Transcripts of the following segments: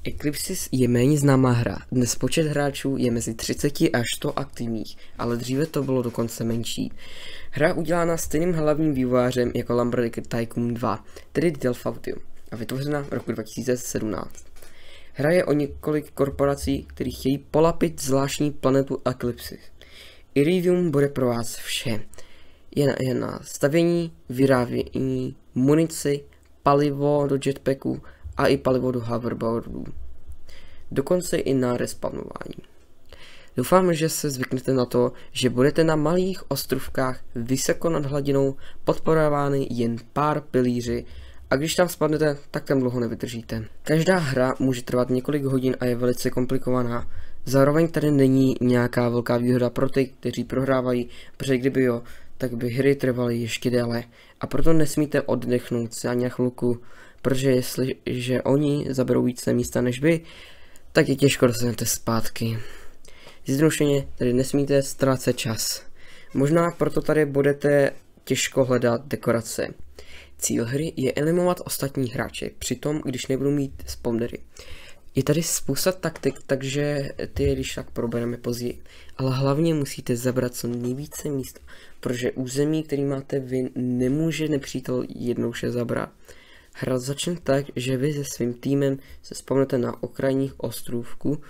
Eclipsis je méně známá hra. Dnes počet hráčů je mezi 30 až 100 aktivních, ale dříve to bylo dokonce menší. Hra udělána stejným hlavním vývojářem jako Lumber Tycoon 2, tedy Delphautium, a vytvořena v roku 2017. Hra je o několik korporací, které chtějí polapit zvláštní planetu Eclipsis. Iridium bude pro vás vše. Je na stavění, vyrábění, munici, palivo do jetpacku a i palivo do hoverboardů. Dokonce i na respawnování. Doufám, že se zvyknete na to, že budete na malých ostrovkách vysoko nad hladinou podporovány jen pár pilíři a když tam spadnete, tak tam dlouho nevydržíte. Každá hra může trvat několik hodin a je velice komplikovaná. Zároveň tady není nějaká velká výhoda pro ty, kteří prohrávají, protože kdyby jo, tak by hry trvaly ještě déle. A proto nesmíte oddechnout si ani na chvilku, protože jestliže oni zaberou více místa než vy, tak je těžko dostanete zpátky. Zjednodušeně tedy nesmíte ztrácet čas. Možná proto tady budete těžko hledat dekorace. Cíl hry je eliminovat ostatní hráče, přitom když nebudou mít spawnery. Je tady spousta taktik, takže ty když tak probereme později. Ale hlavně musíte zabrat co nejvíce místa, protože území, který máte vy, nemůže nepřítel jednoduše zabrat. Hra začne tak, že vy se svým týmem se spawnete na okrajních ostrovku,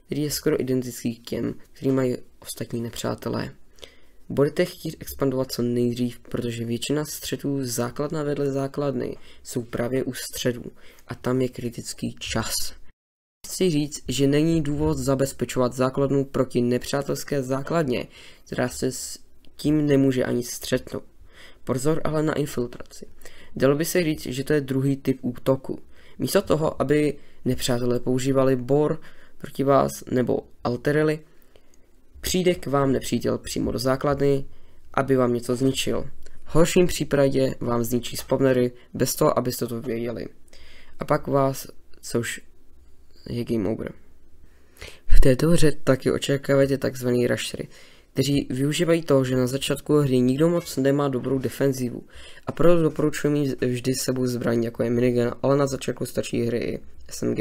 který je skoro identický k těm, který mají ostatní nepřátelé. Budete chtít expandovat co nejdřív, protože většina středů základna vedle základny jsou právě u středů a tam je kritický čas. Chci říct, že není důvod zabezpečovat základnu proti nepřátelské základně, která se s tím nemůže ani střetnout. Pozor ale na infiltraci. Dalo by se říct, že to je druhý typ útoku. Místo toho, aby nepřátelé používali bor proti vás nebo alterely, přijde k vám nepřítel přímo do základny, aby vám něco zničil. V horším případě vám zničí spawnery bez toho, abyste to věděli. A pak vás, což je game over. V této hře taky očekáváte tzv. Rushery, kteří využívají toho, že na začátku hry nikdo moc nemá dobrou defenzivu a proto doporučuji mít vždy s sebou zbraň jako je minigun, ale na začátku stačí hry i SMG.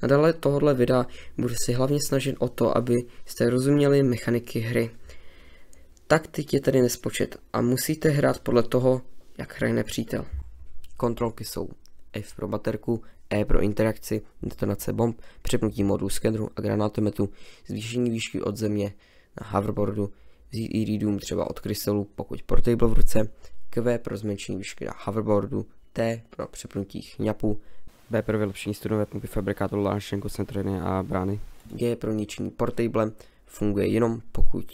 Nadále tohohle videa budu si hlavně snažit o to, aby jste rozuměli mechaniky hry. Taktik je tady nespočet a musíte hrát podle toho, jak hraje nepřítel. Kontrolky jsou F pro baterku, E pro interakci, detonace bomb, přepnutí modu skeneru a granátometu, zvýšení výšky od země na hoverboardu, vzít iridium třeba od krystalu, pokud portable v ruce, Q pro zmenšení výšky na hoverboardu, T pro přepnutí chňapu, B pro vylepšení studové pumpy, fabrikátor, lášen, koncentriny a brány, G pro ničení portable, funguje jenom pokud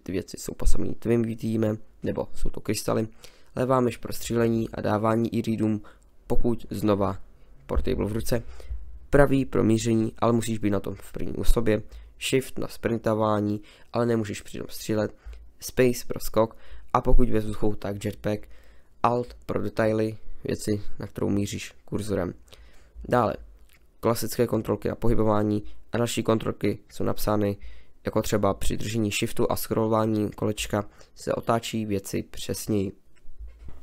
ty věci jsou pasovní tvým týmem, nebo jsou to krystaly, levá myš pro střílení a dávání iridium, pokud znova portable v ruce, pravý pro míření, ale musíš být na tom v první osobě, shift na sprintování, ale nemůžeš přitom střílet, space pro skok a pokud ve vzduchu, tak jetpack, alt pro detaily, věci, na kterou míříš kurzorem. Dále, klasické kontrolky na pohybování a další kontrolky jsou napsány jako třeba při držení shiftu a scrollování kolečka se otáčí věci přesněji.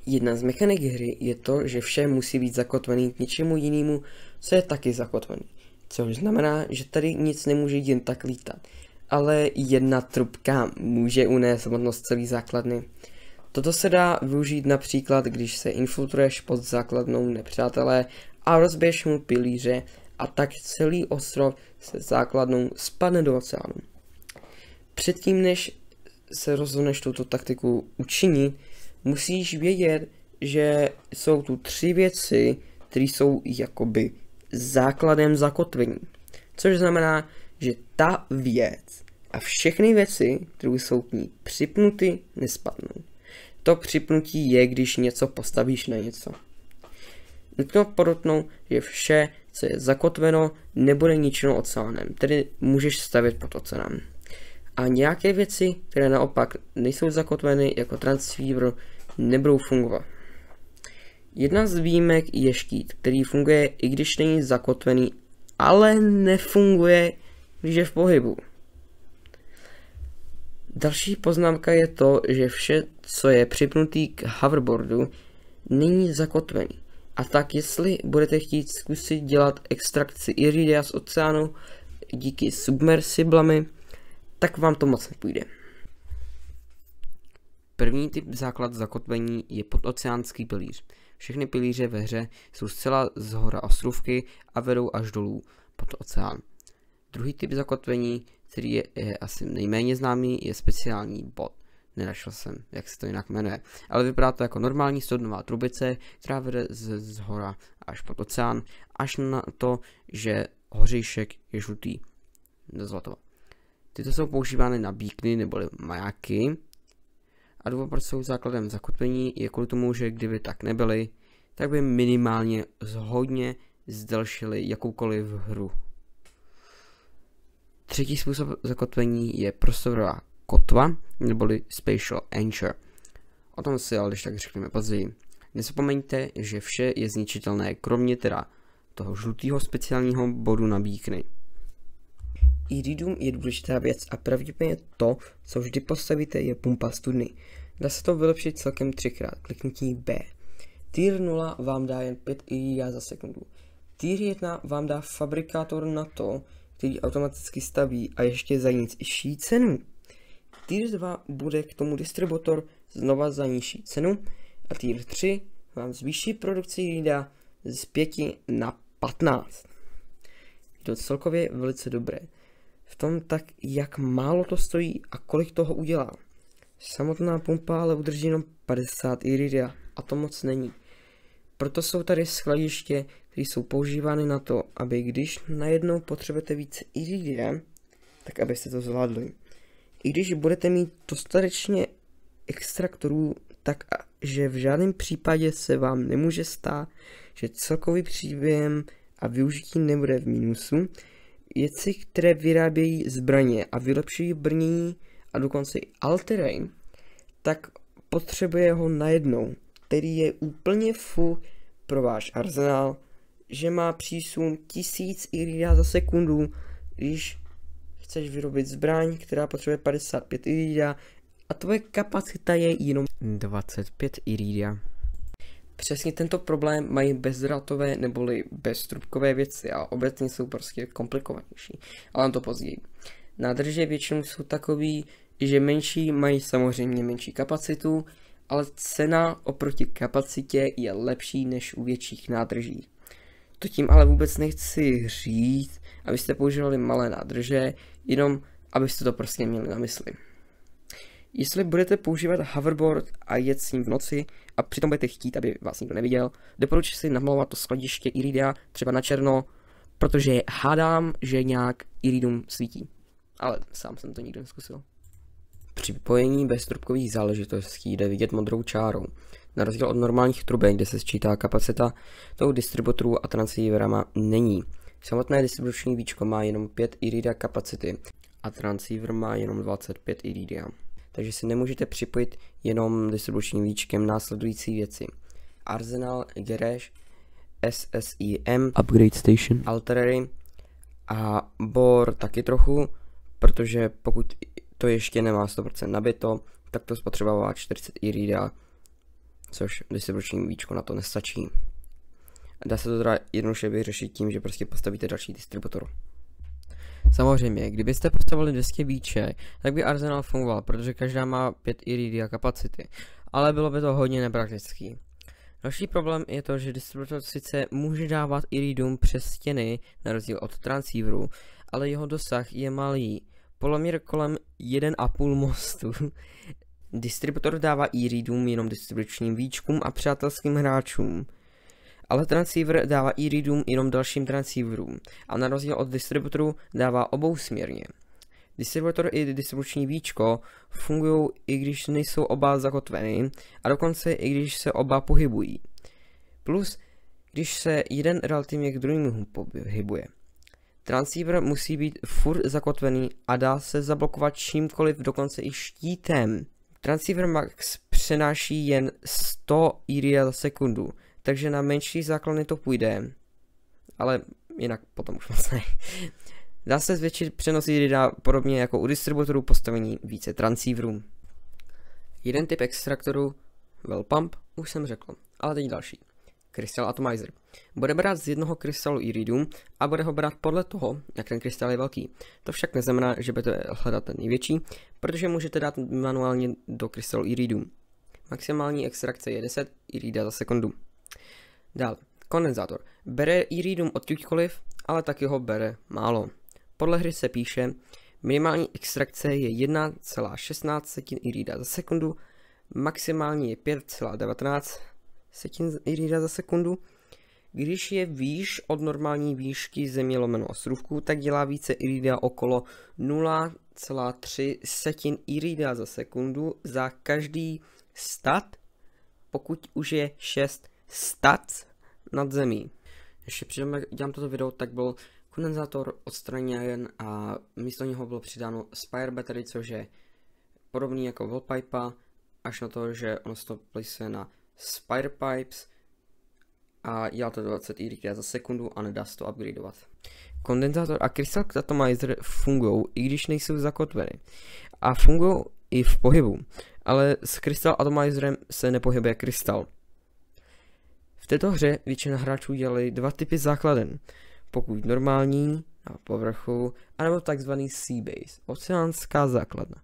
Jedna z mechanik hry je to, že vše musí být zakotvený k něčemu jinému, co je taky zakotvený. Což znamená, že tady nic nemůže jen tak lítat, ale jedna trubka může unést hmotnost celý základny. Toto se dá využít například, když se infiltruješ pod základnou nepřátelé a rozbiješ mu pilíře a tak celý ostrov se základnou spadne do oceánu. Předtím, než se rozhodneš tuto taktiku učinit, musíš vědět, že jsou tu 3 věci, které jsou jakoby základem zakotvení. Což znamená, že ta věc a všechny věci, které jsou k ní připnuty, nespadnou. To připnutí je, když něco postavíš na něco. Nutno podotknout, že vše, co je zakotveno, nebude ničeno oceánem, tedy můžeš stavět pod oceánem. A nějaké věci, které naopak nejsou zakotveny jako transceiver, nebudou fungovat. Jedna z výjimek je štít, který funguje i když není zakotvený, ale nefunguje, když je v pohybu. Další poznámka je to, že vše, co je připnutý k hoverboardu, není zakotvený. A tak jestli budete chtít zkusit dělat extrakci iridia z oceánu díky submersiblami, tak vám to moc nepůjde. První typ základ zakotvení je podoceánský pilíř. Všechny pilíře ve hře jsou zcela zhora ostrůvky a vedou až dolů pod oceán. Druhý typ zakotvení, který je asi nejméně známý, je speciální bod. Nenašel jsem, jak se to jinak jmenuje, ale vypadá to jako normální soudnová trubice, která vede z hora až pod oceán, až na to, že hořejšek je žlutý do zlatova. Tyto jsou používány na beacony neboli majáky a důvod, proč jsou základem zakotvení, je kvůli tomu, že kdyby tak nebyly, tak by minimálně hodně zdelšily jakoukoliv hru. Třetí způsob zakotvení je prostorová kotva, neboli Spatial Anchor. O tom si ale když tak řekneme později. Nezapomeňte, že vše je zničitelné, kromě teda toho žlutého speciálního bodu na beacony. Iridium je důležitá věc a pravděpodobně to, co vždy postavíte, je pumpa studny. Dá se to vylepšit celkem 3krát, kliknutí B. Tier 0 vám dá jen 5 iridia za sekundu. Tier 1 vám dá fabrikátor na to, který automaticky staví a ještě za nižší cenu. Tier 2 bude k tomu distributor znova za nižší cenu a Tier 3 vám zvýší produkci iridia z 5 na 15. Je to celkově velice dobré. V tom tak, jak málo to stojí a kolik toho udělá. Samotná pumpa ale udrží jenom 50 iridia a to moc není. Proto jsou tady skladiště, které jsou používány na to, aby když najednou potřebujete více iridia, tak abyste to zvládli. I když budete mít dostatečně extraktorů, tak že v žádném případě se vám nemůže stát, že celkový příjem a využití nebude v mínusu. Věci, které vyrábějí zbraně a vylepšují brnění a dokonce i all-terrain, tak potřebuje ho najednou, který je úplně full pro váš arzenál, že má přísun 1000 iridia za sekundu, když chceš vyrobit zbraň, která potřebuje 55 iridia a tvoje kapacita je jenom 25 iridia. Přesně tento problém mají bezdrátové neboli beztrubkové věci a obecně jsou prostě komplikovanější, ale to později. Nádrže většinou jsou takový, že menší mají samozřejmě menší kapacitu, ale cena oproti kapacitě je lepší než u větších nádrží. To tím ale vůbec nechci říct, abyste používali malé nádrže, jenom abyste to prostě měli na mysli. Jestli budete používat hoverboard a jet s ním v noci a přitom budete chtít, aby vás nikdo neviděl, doporučuji si namalovat to skladiště iridia třeba na černo, protože hádám, že nějak iridium svítí. Ale sám jsem to nikdy neskusil. Při připojení beztrubkových záležitostí jde vidět modrou čárou. Na rozdíl od normálních trubek, kde se sčítá kapacita, toho distributorů a transceiverama není. Samotné distribuční víčko má jenom 5 iridia kapacity a transceiver má jenom 25 iridia. Takže si nemůžete připojit jenom distribučním víčkem následující věci: Arsenal, Garage, SSIM, Upgrade Station, Artillery a Bor taky trochu, protože pokud to ještě nemá 100% nabito, tak to spotřebovává 40 iridia, což distribuční víčko na to nestačí. Dá se to teda jednoduše vyřešit tím, že prostě postavíte další distributor. Samozřejmě, kdybyste postavili 200 víček, tak by Arsenal fungoval, protože každá má 5 iridia kapacity, ale bylo by to hodně nepraktický. Další problém je to, že distributor sice může dávat iridium přes stěny, na rozdíl od transceiveru, ale jeho dosah je malý, poloměr kolem 1,5 mostu. Distributor dává iridium jenom distribučním víčkům a přátelským hráčům, ale transceiver dává iridium jenom dalším transceiverům a na rozdíl od distributoru dává obousměrně. Distributor i distribuční víčko fungují i když nejsou oba zakotveny a dokonce i když se oba pohybují. Plus, když se jeden relativně k druhému pohybuje. Transceiver musí být furt zakotvený a dá se zablokovat čímkoliv, dokonce i štítem. Transceiver Max přenáší jen 100 iridia za sekundu, takže na menší základny to půjde, ale jinak potom už moc ne. Dá se zvětšit přenos iridia podobně jako u distributorů postavení více transceiverů. Jeden typ extraktoru, well pump, už jsem řekl, ale teď další. Crystal Atomizer. Bude brát z jednoho krystalu iridium a bude ho brát podle toho, jak ten krystal je velký. To však neznamená, že budete hledat ten největší, protože můžete dát manuálně do krystalu iridium. Maximální extrakce je 10 iridia za sekundu. Dále, kondenzátor. Bere iridium odkudkoliv, ale taky ho bere málo. Podle hry se píše, minimální extrakce je 1,16 iridia za sekundu, maximální je 5,19 iridia za sekundu. Když je výš od normální výšky země lomeno ostrůvku, tak dělá více iridia okolo 0,3 iridia za sekundu za každý stat, pokud už je 6 stat nad zemí. Ještě předtím, jak dělám toto video, tak byl kondenzátor odstraněn a místo něho bylo přidáno Spire Battery, což je podobný jako Wallpipe, až na to, že ono se to plisuje na Spire Pipes a dělá to 20 iridia za sekundu a nedá se to upgradeovat. Kondenzátor a Crystal Atomizer fungují, i když nejsou zakotveny. A fungují i v pohybu, ale s Crystal Atomizerem se nepohybuje krystal. V této hře většina hráčů dělali dva typy základen. Pokud normální, na povrchu, anebo takzvaný Sea Base, oceánská základna,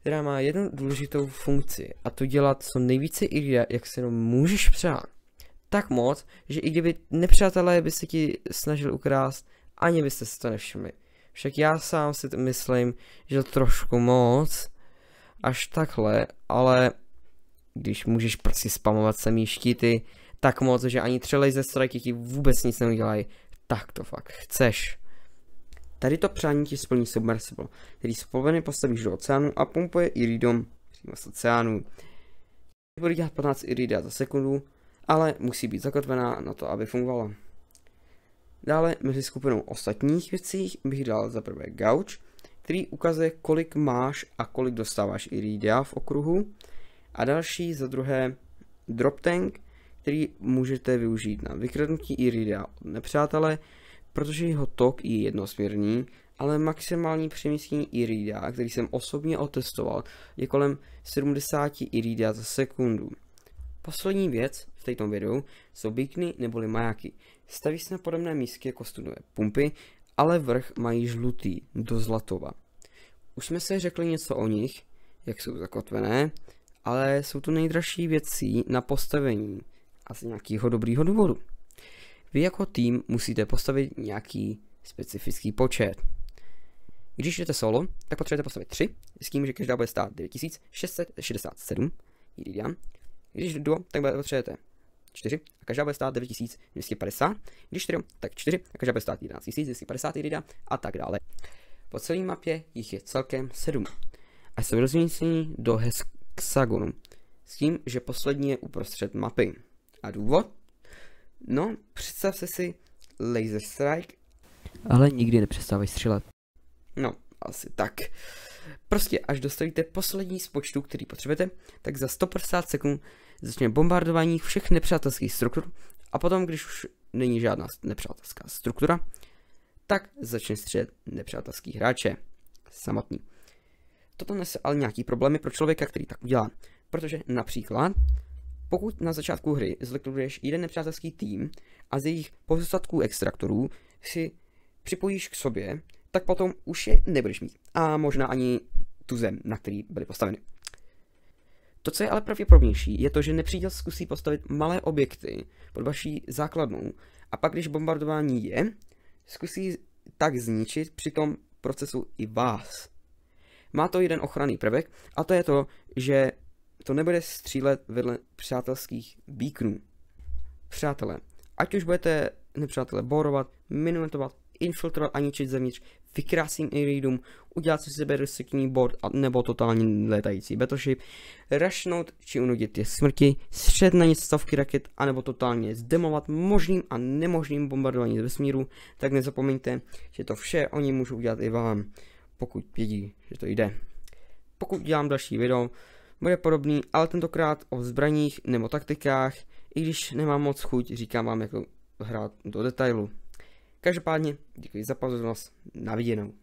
která má jednu důležitou funkci, a to dělat co nejvíce iridia, jak se jenom můžeš přát. Tak moc, že i kdyby nepřátelé by se ti snažili ukrást, ani byste si to nevšimli. Však já sám si myslím, že trošku moc, až takhle, ale když můžeš prostě spamovat samý štíty, tak moc, že ani 3 laser strike ti vůbec nic neudělají, tak to fakt chceš. Tady to přání ti splní Submersible, který z poloviny postavíš do oceánu a pumpuje iridium přímo z oceánu. Bude dělat 15 iridia za sekundu, ale musí být zakotvená na to, aby fungovala. Dále mezi skupinou ostatních věcí bych dal za prvé gauge, který ukazuje, kolik máš a kolik dostáváš iridia v okruhu. A další za druhé drop tank, který můžete využít na vykradnutí iridia od nepřátele, protože jeho tok je jednosměrný, ale maximální přemístění iridia, který jsem osobně otestoval, je kolem 70 iridia za sekundu. Poslední věc v této videu jsou beacony neboli majáky. Staví se na podobné místky jako studové pumpy, ale vrch mají žlutý do zlatova. Už jsme si řekli něco o nich, jak jsou zakotvené, ale jsou to nejdražší věcí na postavení a z nějakého dobrýho důvodu. Vy jako tým musíte postavit nějaký specifický počet. Když jdete solo, tak potřebujete postavit 3, s tím, že každá bude stát 9667 iridia. Když duo, tak potřebujete 4 a každá bude stát 9250. Když trio, tak 4 a každá bude stát 11250 iridia a tak dále. Po celé mapě jich je celkem 7 a jsou rozmístěni do hexagonu, s tím, že poslední je uprostřed mapy. A důvod? No, představte si laser strike, ale nikdy nepřestávej střílet. No, asi tak. Prostě až dostavíte poslední z počtu, který potřebujete, tak za 150 sekund začne bombardování všech nepřátelských struktur a potom, když už není žádná nepřátelská struktura, tak začne střílet nepřátelský hráče samotný. Toto nese ale nějaký problémy pro člověka, který tak udělá, protože například pokud na začátku hry zlikviduješ jeden nepřátelský tým a z jejich pozůstatků extraktorů si připojíš k sobě, tak potom už je nebudeš mít. A možná ani tu zem, na který byly postaveny. To, co je ale pravděpodobnější, je to, že nepřítel zkusí postavit malé objekty pod vaší základnou a pak, když bombardování je, zkusí tak zničit při tom procesu i vás. Má to jeden ochranný prvek a to je to, že to nebude střílet vedle přátelských beaconů. Přátelé, ať už budete nepřátelé borovat, minumentovat, infiltrovat a ničit zevnitř, vykrásím iridium, udělat si sebe restriktivní board nebo totální létající battleship, rushnout či unudit je smrti, střed na nic stovky raket, anebo totálně zdemovat možným a nemožným bombardování z vesmíru, tak nezapomeňte, že to vše oni můžou udělat i vám, pokud vědí, že to jde. Pokud dělám další video, bude podobný, ale tentokrát o zbraních nebo taktikách, i když nemám moc chuť, říkám vám, jak to hrát do detailu. Každopádně děkuji za pozornost, na viděnou.